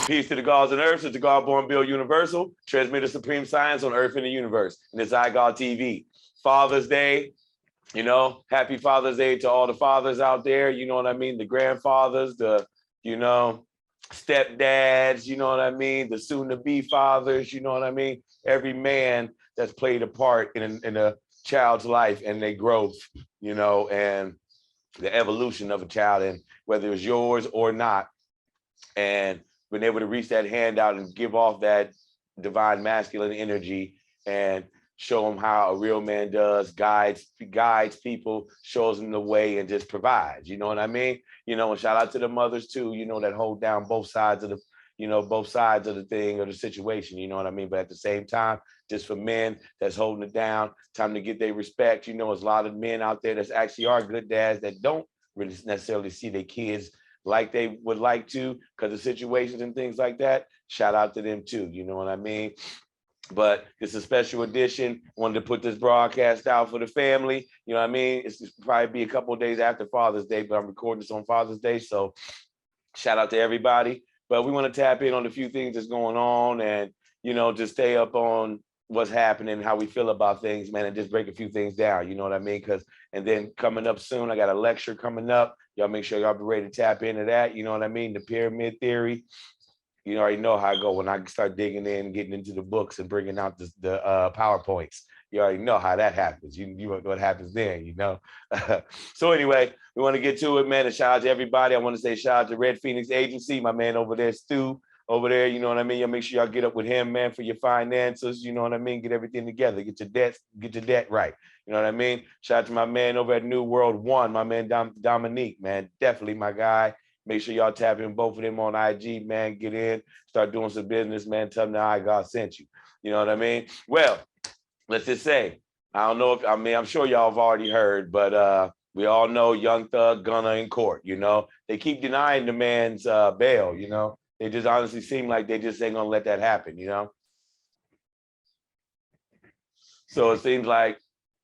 Peace to the gods on earth, since the God born Bill Universal, transmitter supreme science on earth and the universe. And it's iGod TV. Father's Day, you know, happy Father's Day to all the fathers out there, you know what I mean? The grandfathers, the, you know, stepdads, you know what I mean? The soon-to-be fathers, you know what I mean? Every man that's played a part in a child's life and their growth, you know, and the evolution of a child, and whether it's yours or not, and been able to reach that hand out and give off that divine masculine energy and show them how a real man does, guides people, shows them the way, and just provides, you know what I mean? You know, and shout out to the mothers too, you know, that hold down both sides of the, you know, both sides of the thing or the situation, you know what I mean? But at the same time, just for men that's holding it down, time to get their respect. You know, there's a lot of men out there that actually are good dads that don't really necessarily see their kids like they would like to because of situations and things like that. Shout out to them too, you know what I mean? But it's a special edition. Wanted to put this broadcast out for the family. You know what I mean? It's probably be a couple of days after Father's Day, but I'm recording this on Father's Day. So shout out to everybody. But we want to tap in on a few things that's going on and, you know, just stay up on what's happening, how we feel about things, man, and just break a few things down. You know what I mean? Because, and then coming up soon, I got a lecture coming up. Y'all make sure y'all be ready to tap into that. You know what I mean? The pyramid theory. You already know how I go when I start digging in, getting into the books and bringing out the PowerPoints. You already know how that happens. You know what happens then, you know. So anyway, we want to get to it, man. And shout out to everybody. I want to say shout out to Red Phoenix Agency, my man over there, Stu, over there. You know what I mean. Y'all make sure y'all get up with him, man, for your finances. You know what I mean. Get everything together. Get your debt right. You know what I mean. Shout out to my man over at New World One, my man Dominique, man, definitely my guy. Make sure y'all tap in both of them on IG, man. Get in, start doing some business, man. Tell them that God sent you. You know what I mean? Well, let's just say, I don't know if, I mean, I'm sure y'all have already heard, but we all know Young Thug, Gunna in court, you know. They keep denying the man's bail, you know. They just honestly seem like they just ain't gonna let that happen, you know. So it seems like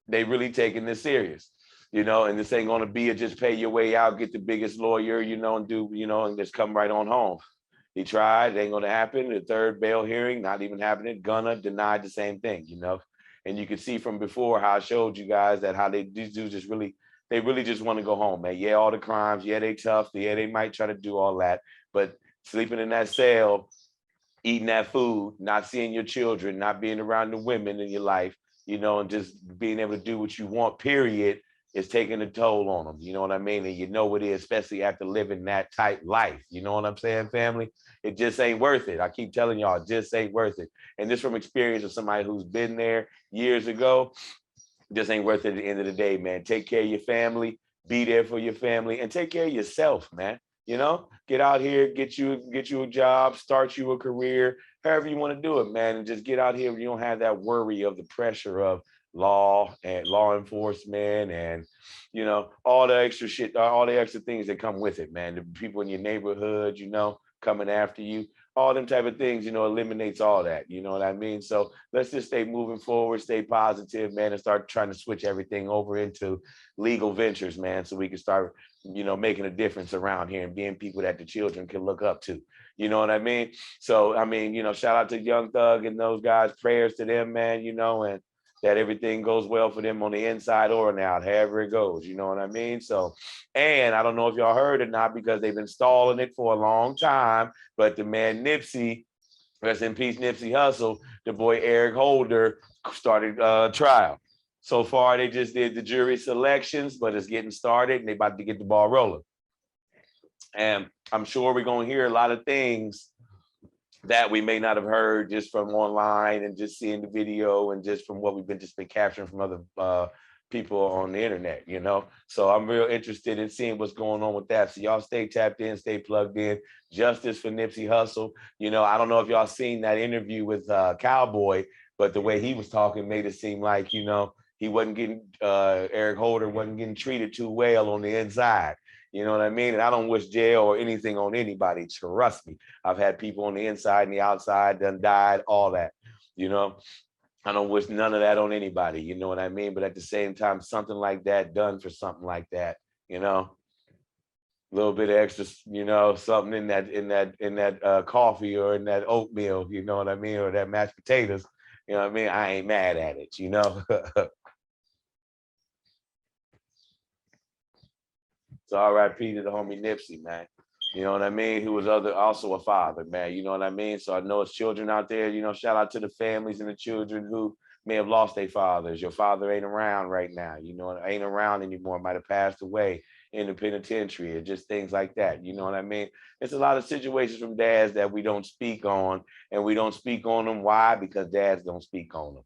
they really taking this serious. You know, and this ain't gonna be a just pay your way out, get the biggest lawyer, you know, and do, you know, and just come right on home. He tried, it ain't gonna happen. The third bail hearing, not even happening. Gunna denied the same thing, you know. And you can see from before how I showed you guys that how these dudes just really, they really just want to go home, man. Yeah, all the crimes, yeah, they tough, yeah, they might try to do all that, but sleeping in that cell, eating that food, not seeing your children, not being around the women in your life, you know, and just being able to do what you want, period, is taking a toll on them. You know what I mean? And you know it is, especially after living that type life. You know what I'm saying, family? It just ain't worth it. I keep telling y'all, it just ain't worth it. And this from experience of somebody who's been there years ago, just ain't worth it at the end of the day, man. Take care of your family, be there for your family, and take care of yourself, man. You know, get out here, get you a job, start you a career, however you want to do it, man. And just get out here where you don't have that worry of the pressure of law and law enforcement and, you know, all the extra shit, all the extra things that come with it, man. The people in your neighborhood, you know, coming after you, all them type of things, you know, eliminates all that. You know what I mean? So let's just stay moving forward, stay positive, man, and start trying to switch everything over into legal ventures, man, so we can start, you know, making a difference around here and being people that the children can look up to. You know what I mean? So, I mean, you know, shout out to Young Thug and those guys, prayers to them, man, you know, and that everything goes well for them on the inside or on the out, however it goes, you know what I mean? So, and I don't know if y'all heard or not, because they've been stalling it for a long time, but the man Nipsey, rest in peace, Nipsey Hussle, the boy Eric Holder started trial. So far, they just did the jury selections, but it's getting started and they about to get the ball rolling. And I'm sure we're gonna hear a lot of things that we may not have heard just from online and just seeing the video and just from what we've been capturing from other people on the internet, you know? So I'm real interested in seeing what's going on with that. So y'all stay tapped in, stay plugged in. Justice for Nipsey Hussle. You know, I don't know if y'all seen that interview with Cowboy, but the way he was talking made it seem like, you know, he wasn't getting, Eric Holder wasn't getting treated too well on the inside. You know what I mean? And I don't wish jail or anything on anybody. Trust me. I've had people on the inside and the outside done died, all that, you know? I don't wish none of that on anybody. You know what I mean? But at the same time, something like that done for something like that, you know, little bit of extra, you know, something in that coffee or in that oatmeal, you know what I mean, or that mashed potatoes, you know what I mean. I ain't mad at it, you know. So R.I.P. to the homie Nipsey, man. You know what I mean? Who was also a father, man. You know what I mean? So I know it's children out there, you know, shout out to the families and the children who may have lost their fathers. Your father ain't around right now, you know, ain't around anymore, might have passed away in the penitentiary or just things like that. You know what I mean? It's a lot of situations from dads that we don't speak on, and we don't speak on them. Why? Because dads don't speak on them.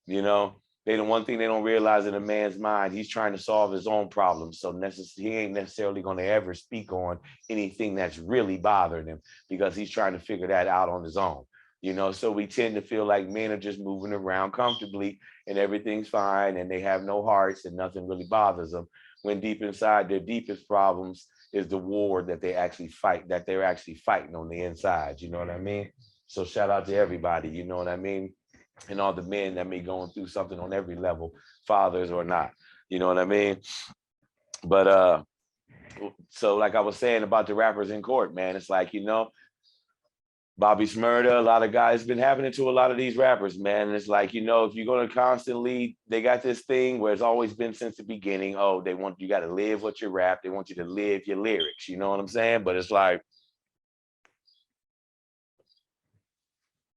You know, the one thing they don't realize in a man's mind, he's trying to solve his own problems. So he ain't necessarily going to ever speak on anything that's really bothering him because he's trying to figure that out on his own. You know, so we tend to feel like men are just moving around comfortably and everything's fine and they have no hearts and nothing really bothers them. When deep inside, their deepest problems is the war that they actually fight, that they're actually fighting on the inside. You know what I mean? So shout out to everybody. You know what I mean? And all the men that may going through something on every level, fathers or not. You know what I mean? But so like I was saying about the rappers in court, man, it's like, you know, Bobby Shmurda, a lot of guys been happening to a lot of these rappers, man. And it's like, you know, if you're going to constantly, they got this thing where it's always been since the beginning. Oh, they want, you got to live what you rap. They want you to live your lyrics. You know what I'm saying? But it's like,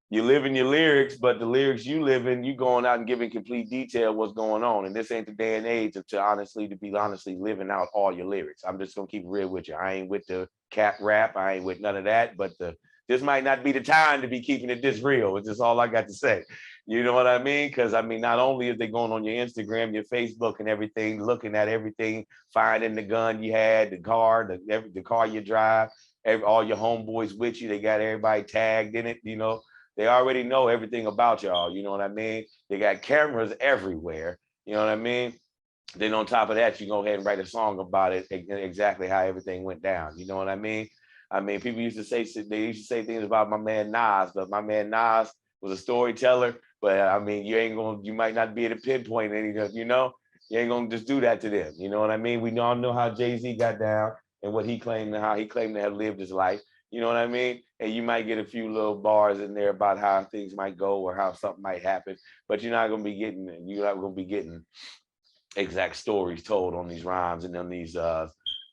you live in your lyrics, but the lyrics you live in, you going out and giving complete detail what's going on. And this ain't the day and age to be honestly living out all your lyrics. I'm just gonna keep it real with you. I ain't with the cap rap. I ain't with none of that. But this might not be the time to be keeping it this real. It's just all I got to say. You know what I mean? Because I mean, not only is they going on your Instagram, your Facebook, and everything, looking at everything, finding the gun you had, the car, the car you drive, all your homeboys with you. They got everybody tagged in it. You know, they already know everything about y'all. You know what I mean? They got cameras everywhere. You know what I mean? Then on top of that, you go ahead and write a song about it, exactly how everything went down. You know what I mean? I mean, people used to say, they used to say things about my man Nas, but my man Nas was a storyteller. But I mean, you might not be able to pinpoint any, you know, you ain't gonna just do that to them. You know what I mean? We all know how Jay-Z got down and what he claimed, how he claimed to have lived his life. You know what I mean? And you might get a few little bars in there about how things might go or how something might happen, but you're not gonna be getting exact stories told on these rhymes and on these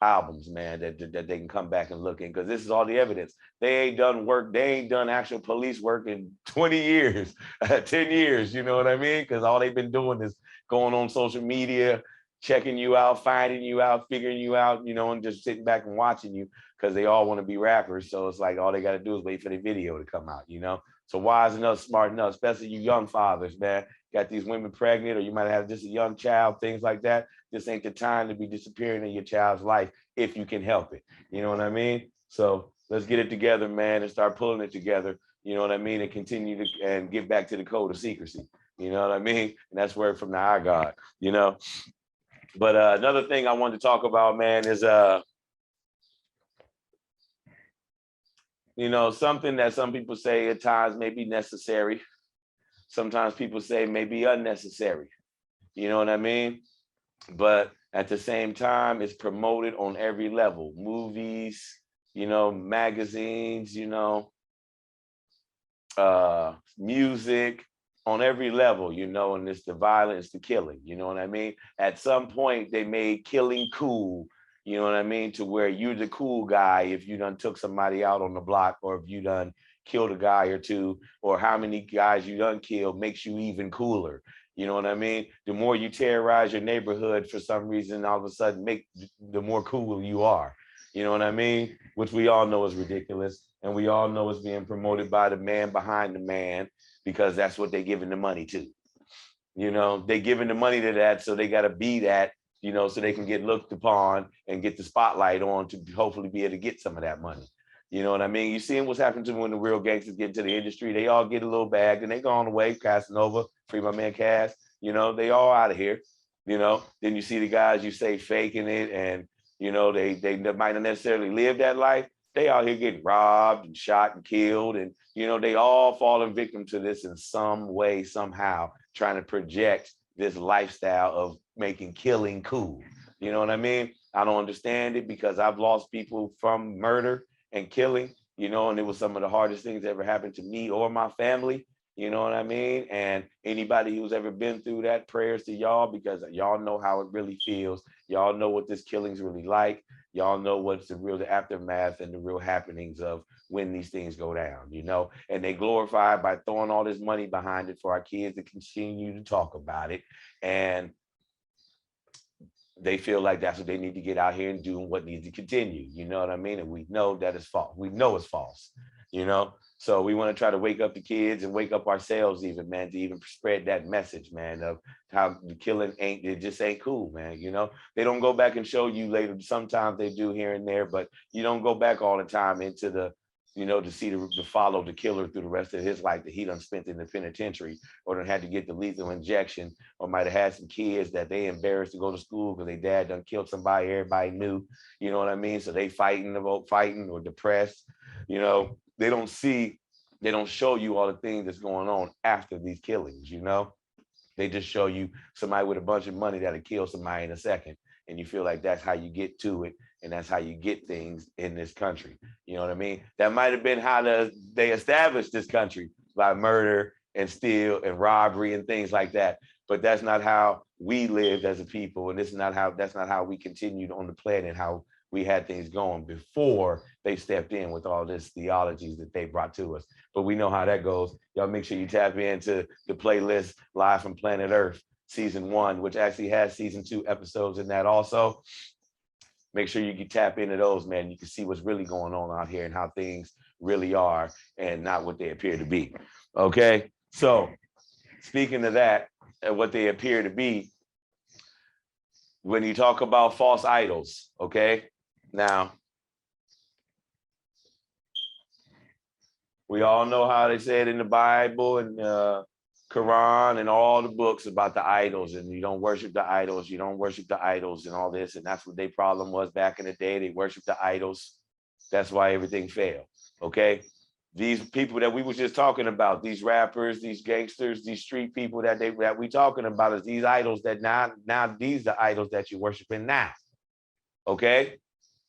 albums, man, that they can come back and look in, because this is all the evidence. They ain't done work, they ain't done actual police work in 20 years, 10 years, you know what I mean? Because all they've been doing is going on social media, checking you out, finding you out, figuring you out, you know, and just sitting back and watching you because they all want to be rappers. So it's like all they got to do is wait for the video to come out, you know? So wise enough, smart enough, especially you young fathers, man, got these women pregnant, or you might have just a young child, things like that. This ain't the time to be disappearing in your child's life if you can help it. You know what I mean? So let's get it together, man, and start pulling it together. You know what I mean? And continue to and get back to the code of secrecy. You know what I mean? And that's word from the high God, you know. But another thing I wanted to talk about, man, is you know, something that some people say at times may be necessary. Sometimes people say may be unnecessary. You know what I mean? But at the same time, it's promoted on every level. Movies, you know, magazines, you know, music, on every level, you know, and it's the violence, the killing, you know what I mean? At some point, they made killing cool, you know what I mean? To where you're the cool guy if you done took somebody out on the block, or if you done killed a guy or two, or how many guys you done killed makes you even cooler. You know what I mean? The more you terrorize your neighborhood for some reason, all of a sudden the more cool you are. You know what I mean? Which we all know is ridiculous. And we all know is being promoted by the man behind the man, because that's what they're giving the money to. You know, they giving the money to that, so they got to be that, you know, so they can get looked upon and get the spotlight on to hopefully be able to get some of that money. You know what I mean? You seeing what's happening to when the real gangsters get into the industry. They all get a little bag and they go on the way, Casanova, free my man Cass, you know, they all out of here. You know, then you see the guys you say faking it, and you know, they might not necessarily live that life. They out here getting robbed and shot and killed, and you know, they all falling victim to this in some way, somehow, trying to project this lifestyle of making killing cool. You know what I mean? I don't understand it because I've lost people from murder and killing, you know, and it was some of the hardest things that ever happened to me or my family. You know what I mean? And anybody who's ever been through that, prayers to y'all, because y'all know how it really feels. Y'all know what this killing's really like. Y'all know what's the aftermath and the real happenings of when these things go down, you know, and they glorify it by throwing all this money behind it for our kids to continue to talk about it. And they feel like that's what they need to get out here and do and what needs to continue. You know what I mean? And we know that it's false. We know it's false, you know? So we want to try to wake up the kids and wake up ourselves even, man, to even spread that message, man, of how the killing it just ain't cool, man. You know, they don't go back and show you later. Sometimes they do here and there, but you don't go back all the time into the, you know, to see to follow the killer through the rest of his life that he done spent in the penitentiary, or done had to get the lethal injection, or might have had some kids that they embarrassed to go to school because their dad done killed somebody everybody knew, you know what I mean? So they fighting or depressed, you know, they don't show you all the things that's going on after these killings, you know? They just show you somebody with a bunch of money that'll kill somebody in a second. And you feel like that's how you get to it. And that's how you get things in this country. You know what I mean? That might have been how they established this country, by murder and steal and robbery and things like that. But that's not how we lived as a people. And that's not how we continued on the planet, how we had things going before they stepped in with all this theologies that they brought to us. But we know how that goes. Y'all make sure you tap into the playlist Live from Planet Earth, season 1, which actually has season 2 episodes in that also. Make sure you can tap into those, man. You can see what's really going on out here and how things really are and not what they appear to be. Okay. So speaking of that and what they appear to be, when you talk about false idols, okay, now we all know how they say it in the Bible and Quran and all the books about the idols, and you don't worship the idols, you don't worship the idols and all this. And that's what their problem was back in the day. They worshiped the idols. That's why everything failed. Okay. These people that we was just talking about, these rappers, these gangsters, these street people that we talking about, is these idols that now these are idols that you're worshiping now. Okay.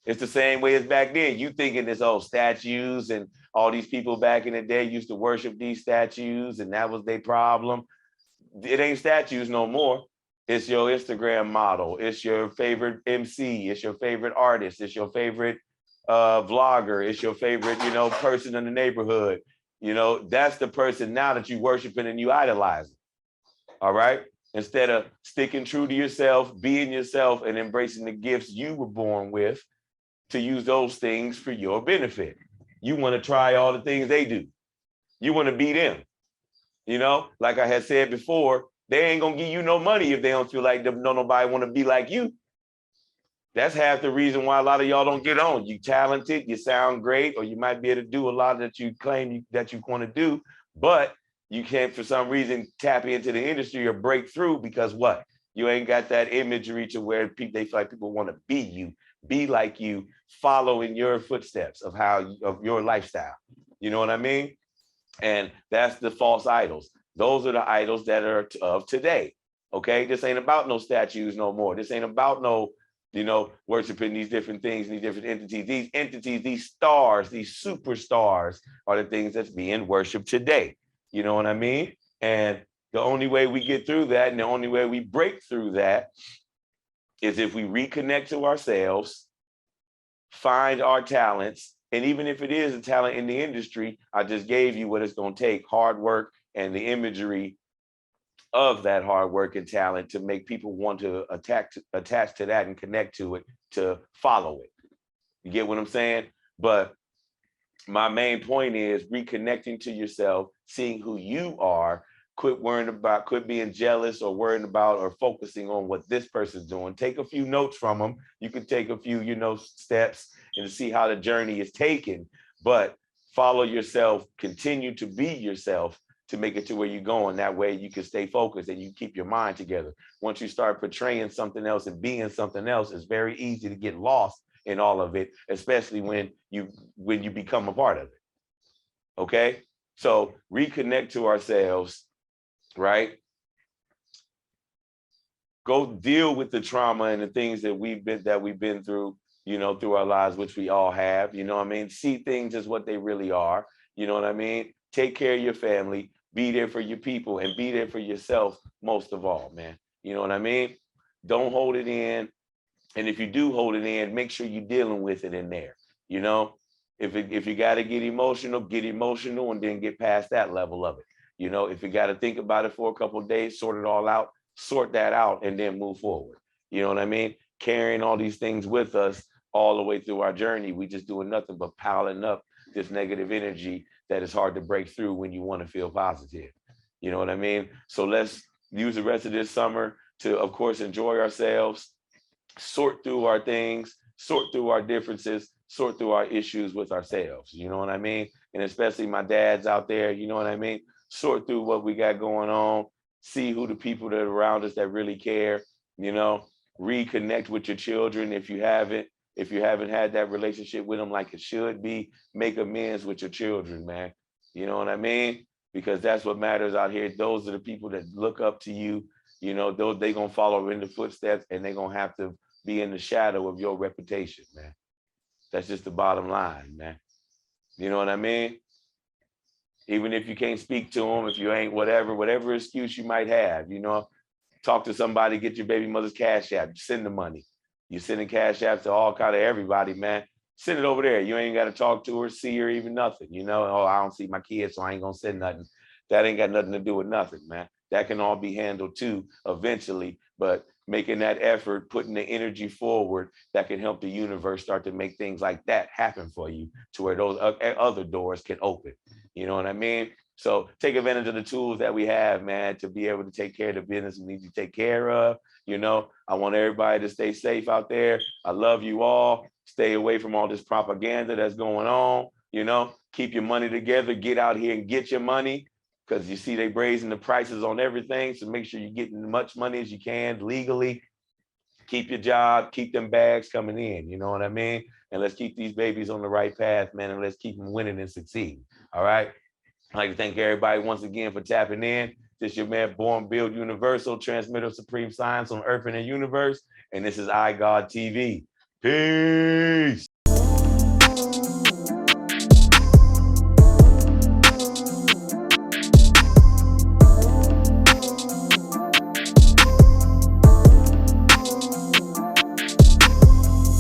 It's the same way as back then. You thinking this old statues and all these people back in the day used to worship these statues and that was their problem. It ain't statues no more. It's your Instagram model. It's your favorite MC. It's your favorite artist. It's your favorite vlogger. It's your favorite, you know, person in the neighborhood. You know, that's the person now that you worshiping and you idolizing. All right. Instead of sticking true to yourself, being yourself, and embracing the gifts you were born with, to use those things for your benefit. You want to try all the things they do. You want to be them. You know, like I had said before, they ain't gonna give you no money if they don't feel like nobody want to be like you. That's half the reason why a lot of y'all don't get on. You talented, you sound great, or you might be able to do a lot that you claim that you want to do, but you can't for some reason tap into the industry or break through because what? You ain't got that imagery to where they feel like people want to be you, be like you, follow in your footsteps of your lifestyle. You know what I mean? And that's the false idols. Those are the idols that are of today. Okay, this ain't about no statues no more. This ain't about no, you know, worshiping these different things and these different entities. These entities, these stars, these superstars are the things that's being worshiped today. You know what I mean? And the only way we get through that and the only way we break through that is if we reconnect to ourselves, find our talents. And even if it is a talent in the industry, I just gave you what it's going to take: hard work and the imagery of that hard work and talent to make people want to attach to that and connect to it, to follow it. You get what I'm saying? But my main point is reconnecting to yourself, seeing who you are, quit being jealous or worrying about or focusing on what this person's doing. Take a few notes from them. You can take a few, you know, steps and see how the journey is taken, but follow yourself, continue to be yourself to make it to where you're going. That way you can stay focused and you keep your mind together. Once you start portraying something else and being something else, it's very easy to get lost in all of it, especially when you become a part of it. Okay? So reconnect to ourselves, right? go deal with the trauma and the things that we've been through, through our lives, which we all have, what I mean? See things as what they really are, you know what I mean? Take care of your family, be there for your people, and be there for yourself most of all, man. You know what I mean? Don't hold it in. And if you do hold it in, make sure you're dealing with it in there. You know, if you got to get emotional and then get past that level of it. If you got to think about it for a couple of days, sort it all out, sort that out, and then move forward. You know what I mean? Carrying all these things with us all the way through our journey, we just doing nothing but piling up this negative energy that is hard to break through when you want to feel positive. You know what I mean? So let's use the rest of this summer to, of course, enjoy ourselves, sort through our things, sort through our differences, sort through our issues with ourselves. You know what I mean? And especially my dads out there, you know what I mean? Sort through what we got going on, see who the people that are around us that really care, reconnect with your children if you haven't. If you haven't had that relationship with them like it should be, make amends with your children, man. You know what I mean? Because that's what matters out here. Those are the people that look up to you. Those they gonna follow in the footsteps, and they're gonna have to be in the shadow of your reputation, man. That's just the bottom line, man. You know what I mean? Even if you can't speak to them, if you ain't whatever excuse you might have, talk to somebody, get your baby mother's cash app, send the money. You're sending cash apps to all kind of everybody, man. Send it over there. You ain't got to talk to her, see her, even nothing. Oh, I don't see my kids, so I ain't gonna send nothing. That ain't got nothing to do with nothing, man. That can all be handled too eventually, but making that effort, putting the energy forward, that can help the universe start to make things like that happen for you, to where those other doors can open. You know what I mean? So take advantage of the tools that we have, man, to be able to take care of the business we need to take care of. I want everybody to stay safe out there. I love you all. Stay away from all this propaganda that's going on. Keep your money together. Get out here and get your money, because you see they raising the prices on everything. So make sure you're getting as much money as you can legally. Keep your job. Keep them bags coming in. You know what I mean? And let's keep these babies on the right path, man. And let's keep them winning and succeeding. All right. I'd like to thank everybody once again for tapping in. This is your man, Born Build Universal, transmitter of supreme science on Earth and the universe. And this is iGod TV. Peace.